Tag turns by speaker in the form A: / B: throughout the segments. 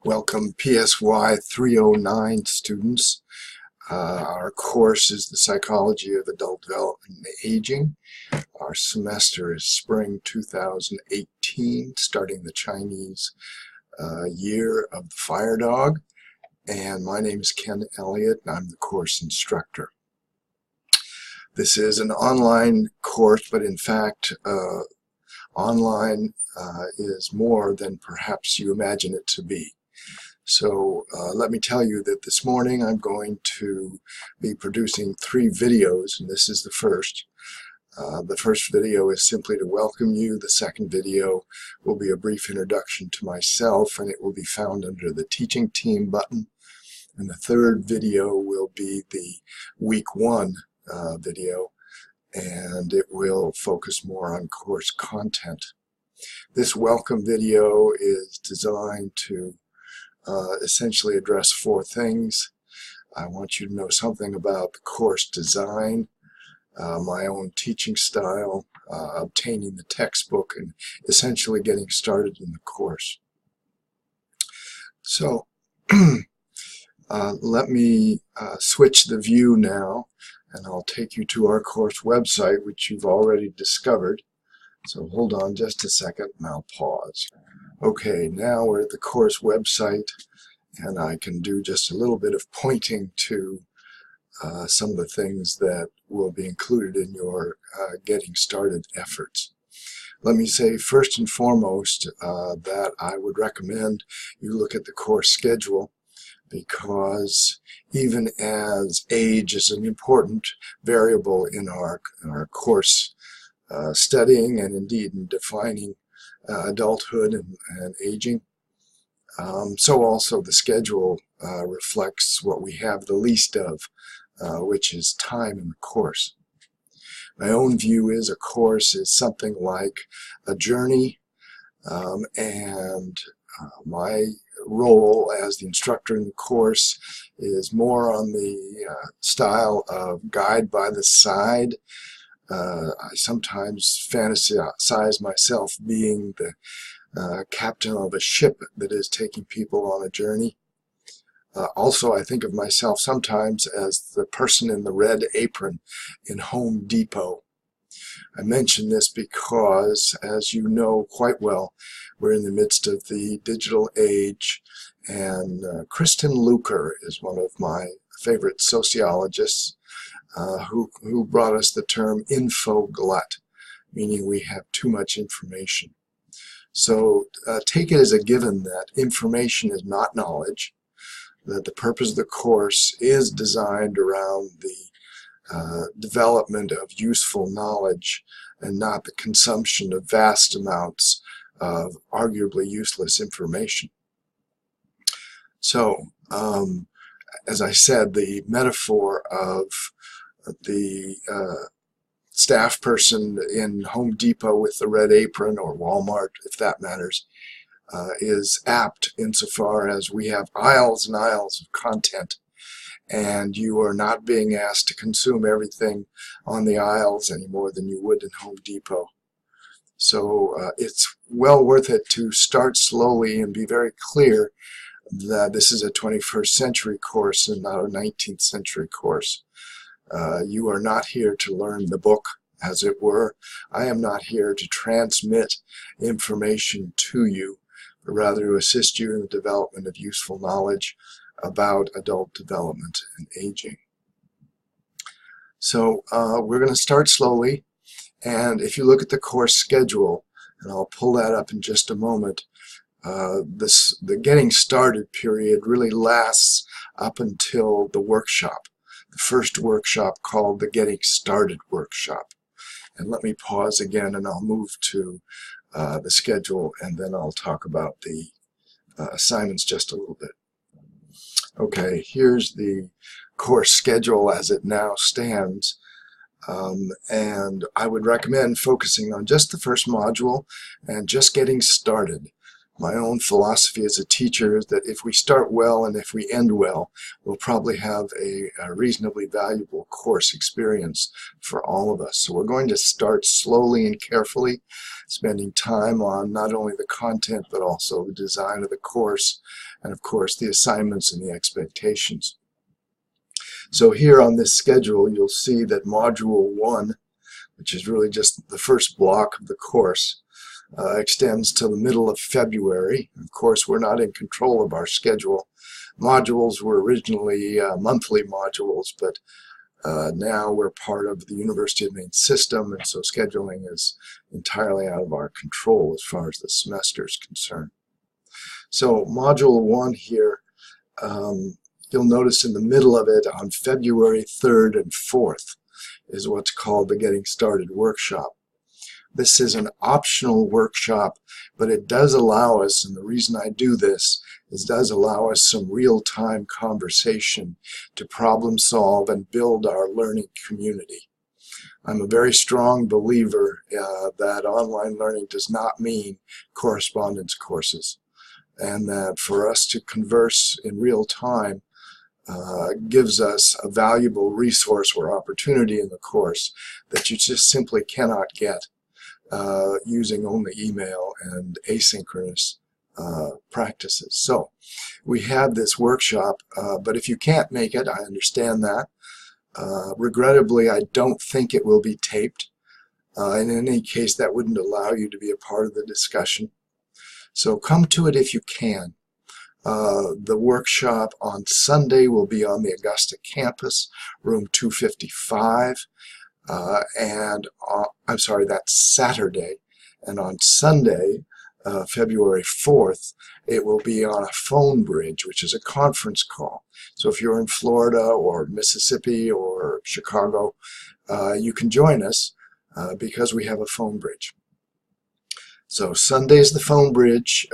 A: Welcome PSY 309 students. Our course is the Psychology of Adult Development and Aging. Our semester is spring 2018, starting the Chinese year of the fire dog. And my name is Ken Elliott, and I'm the course instructor. This is an online course, but in fact, online is more than perhaps you imagine it to be. So let me tell you that this morning I'm going to be producing 3 videos, and this is the first. The first video is simply to welcome you. The second video will be a brief introduction to myself, and it will be found under the Teaching Team button. And the third video will be the Week 1 video, and it will focus more on course content. This welcome video is designed to essentially address 4 things. I want you to know something about the course design, my own teaching style, obtaining the textbook, and essentially getting started in the course. So let me switch the view now, and I'll take you to our course website, which you've already discovered. So hold on just a second and I'll pause. Okay, now we're at the course website, and I can do just a little bit of pointing to some of the things that will be included in your getting started efforts. Let me say first and foremost that I would recommend you look at the course schedule, because even as age is an important variable in our course studying and indeed in defining adulthood and aging, so also the schedule reflects what we have the least of, which is time in the course. My own view is a course is something like a journey, and my role as the instructor in the course is more on the style of guide by the side. I sometimes fantasize myself being the captain of a ship that is taking people on a journey. Also, I think of myself sometimes as the person in the red apron in Home Depot. I mention this because, as you know quite well, we're in the midst of the digital age, and Kristen Luker is one of my favorite sociologists who brought us the term info glut, meaning we have too much information. So take it as a given that information is not knowledge, that the purpose of the course is designed around the development of useful knowledge and not the consumption of vast amounts of arguably useless information. So, as I said, the metaphor of the staff person in Home Depot with the red apron, or Walmart if that matters, is apt insofar as we have aisles and aisles of content, and you are not being asked to consume everything on the aisles any more than you would in Home Depot. So it's well worth it to start slowly and be very clear that this is a 21st century course and not a 19th century course. You are not here to learn the book, as it were. I am not here to transmit information to you, but rather to assist you in the development of useful knowledge about adult development and aging. So we're going to start slowly, and if you look at the course schedule, and I'll pull that up in just a moment, the getting started period really lasts up until the workshop, the first workshop called the Getting Started workshop. And let me pause again, and I'll move to the schedule, and then I'll talk about the assignments just a little bit. Okay, here's the course schedule as it now stands, and I would recommend focusing on just the first module and just getting started. My own philosophy as a teacher is that if we start well and if we end well, we'll probably have a reasonably valuable course experience for all of us. So we're going to start slowly and carefully, spending time on not only the content but also the design of the course and of course the assignments and the expectations. So here on this schedule you'll see that Module 1, which is really just the first block of the course, extends till the middle of February. Of course, we're not in control of our schedule. Modules were originally monthly modules, but now we're part of the University of Maine system, and so scheduling is entirely out of our control as far as the semester is concerned. So Module 1 here, you'll notice in the middle of it on February 3rd and 4th is what's called the Getting Started workshop. This is an optional workshop, but it does allow us, and the reason I do this is it does allow us some real-time conversation to problem solve and build our learning community. I'm a very strong believer that online learning does not mean correspondence courses, and that for us to converse in real time gives us a valuable resource or opportunity in the course that you just simply cannot get using only email and asynchronous practices. So we have this workshop, but if you can't make it, I understand that. Regrettably, I don't think it will be taped. In any case, that wouldn't allow you to be a part of the discussion. So come to it if you can. The workshop on Sunday will be on the Augusta campus, room 255. I'm sorry, that's Saturday, and on Sunday, February 4th, it will be on a phone bridge, which is a conference call. So if you're in Florida or Mississippi or Chicago, you can join us because we have a phone bridge. So Sunday is the phone bridge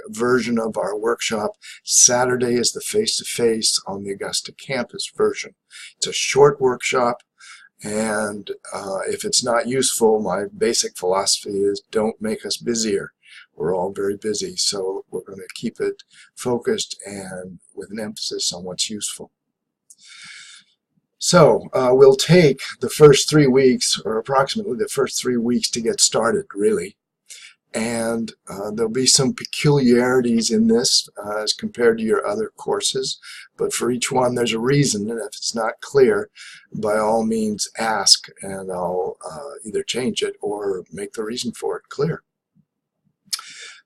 A: version of our workshop. Saturday is the face-to-face on the Augusta campus version. It's a short workshop. And if it's not useful, my basic philosophy is don't make us busier. We're all very busy, so we're going to keep it focused and with an emphasis on what's useful. So we'll take the first 3 weeks, or approximately the first 3 weeks to get started, really. And there'll be some peculiarities in this as compared to your other courses, but for each one there's a reason, and if it's not clear, by all means ask, and I'll either change it or make the reason for it clear.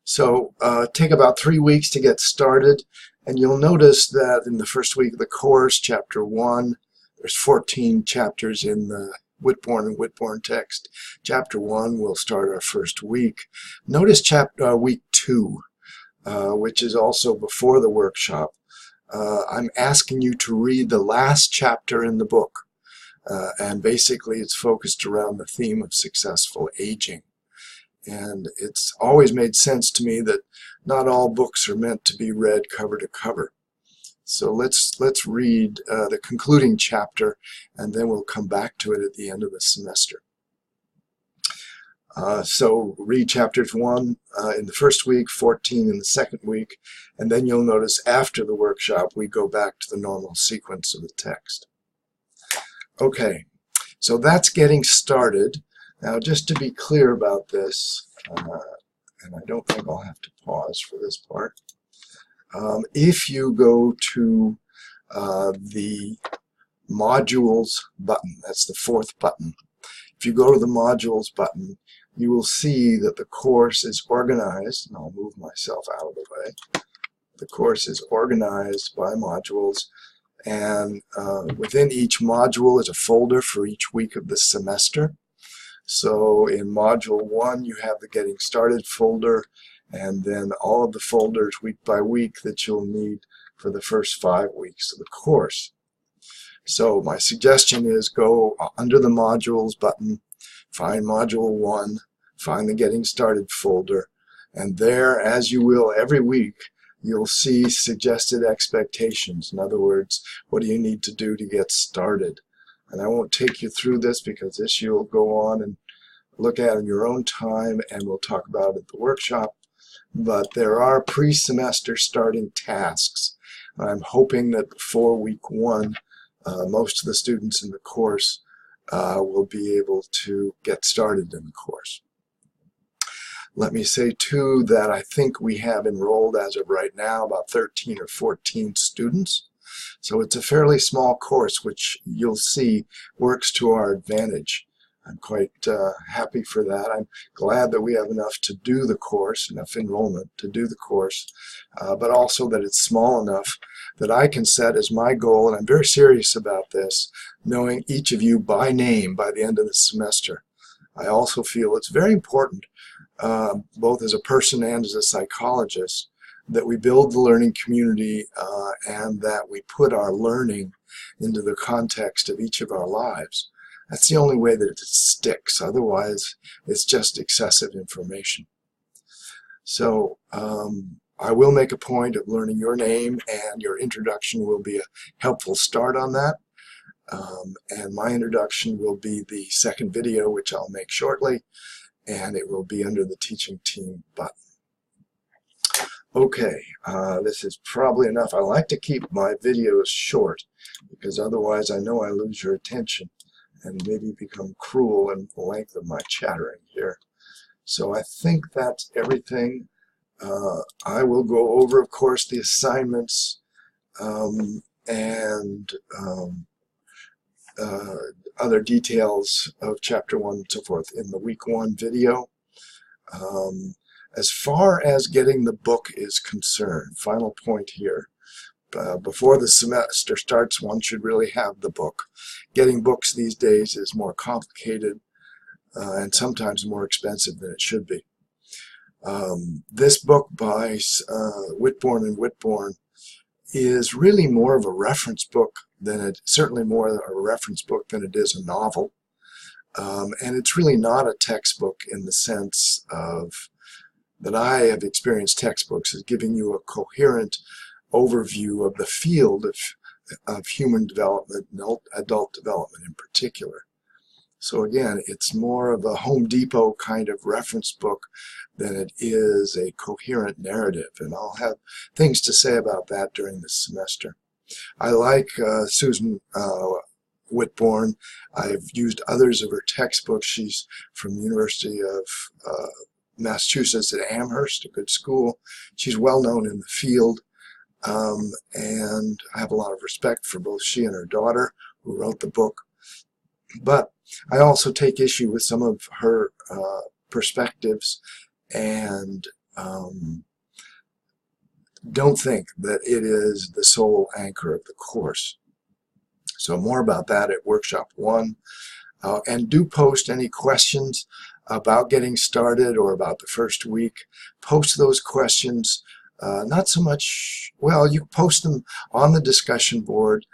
A: So take about 3 weeks to get started, and you'll notice that in the first week of the course, Chapter 1, there's 14 chapters in the Whitbourne and Whitbourne text. Chapter 1 will start our first week. Notice week 2, which is also before the workshop. I'm asking you to read the last chapter in the book, and basically it's focused around the theme of successful aging. And it's always made sense to me that not all books are meant to be read cover to cover. So let's read the concluding chapter, and then we'll come back to it at the end of the semester. So read chapters 1 in the first week, 14 in the second week, and then you'll notice after the workshop we go back to the normal sequence of the text. Okay, so that's getting started. Now just to be clear about this, and I don't think I'll have to pause for this part. If you go to the modules button, that's the 4th button. If you go to the modules button, you will see that the course is organized, and I'll move myself out of the way. The course is organized by modules, and within each module is a folder for each week of the semester. So in Module 1 you have the Getting Started folder, and then all of the folders week by week that you'll need for the first 5 weeks of the course. So my suggestion is go under the modules button, find Module 1, find the Getting Started folder, and there, as you will every week, you'll see suggested expectations. In other words, what do you need to do to get started? And I won't take you through this because this you'll go on and look at in your own time, and we'll talk about it at the workshop. but there are pre-semester starting tasks. I'm hoping that before week 1, most of the students in the course will be able to get started in the course. Let me say too that I think we have enrolled as of right now about 13 or 14 students. So it's a fairly small course, which you'll see works to our advantage. I'm quite happy for that. I'm glad that we have enough to do the course, enough enrollment to do the course, but also that it's small enough that I can set as my goal, and I'm very serious about this, knowing each of you by name by the end of the semester. I also feel it's very important, both as a person and as a psychologist, that we build the learning community and that we put our learning into the context of each of our lives. That's the only way that it sticks. Otherwise, it's just excessive information. So I will make a point of learning your name, and your introduction will be a helpful start on that. And my introduction will be the second video, which I'll make shortly, and it will be under the Teaching Team button. Okay, this is probably enough. I like to keep my videos short because otherwise I know I lose your attention and maybe become cruel in the length of my chattering here. So I think that's everything. I will go over, of course, the assignments and other details of Chapter 1 and so forth in the Week 1 video. As far as getting the book is concerned, final point here, before the semester starts, one should really have the book. Getting books these days is more complicated and sometimes more expensive than it should be. This book by Whitbourne and Whitbourne is really more of a reference book than it, certainly more a reference book than it is a novel. And it's really not a textbook in the sense of that I have experienced textbooks as giving you a coherent overview of the field of human development and adult development in particular. So again, it's more of a Home Depot kind of reference book than it is a coherent narrative, and I'll have things to say about that during this semester. I like Susan Whitbourne. I've used others of her textbooks. She's from the University of Massachusetts at Amherst, a good school. She's well known in the field, and I have a lot of respect for both she and her daughter who wrote the book. But I also take issue with some of her perspectives and don't think that it is the sole anchor of the course. So more about that at Workshop 1. And do post any questions about getting started or about the first week. Post those questions, not so much, well, you post them on the discussion board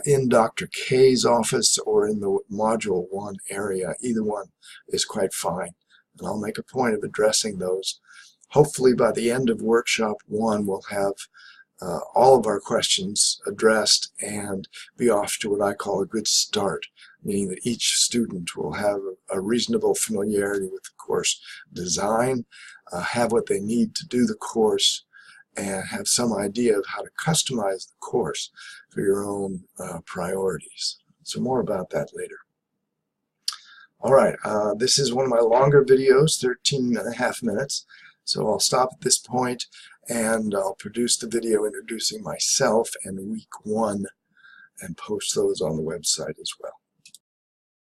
A: in Dr. K's office or in the Module 1 area. Either one is quite fine. And I'll make a point of addressing those. Hopefully by the end of Workshop 1, we'll have all of our questions addressed and be off to what I call a good start, meaning that each student will have a reasonable familiarity with the course design, have what they need to do the course, and have some idea of how to customize the course for your own priorities. So more about that later. All right, this is one of my longer videos, 13.5 minutes. So I'll stop at this point and I'll produce the video introducing myself and Week 1 and post those on the website as well.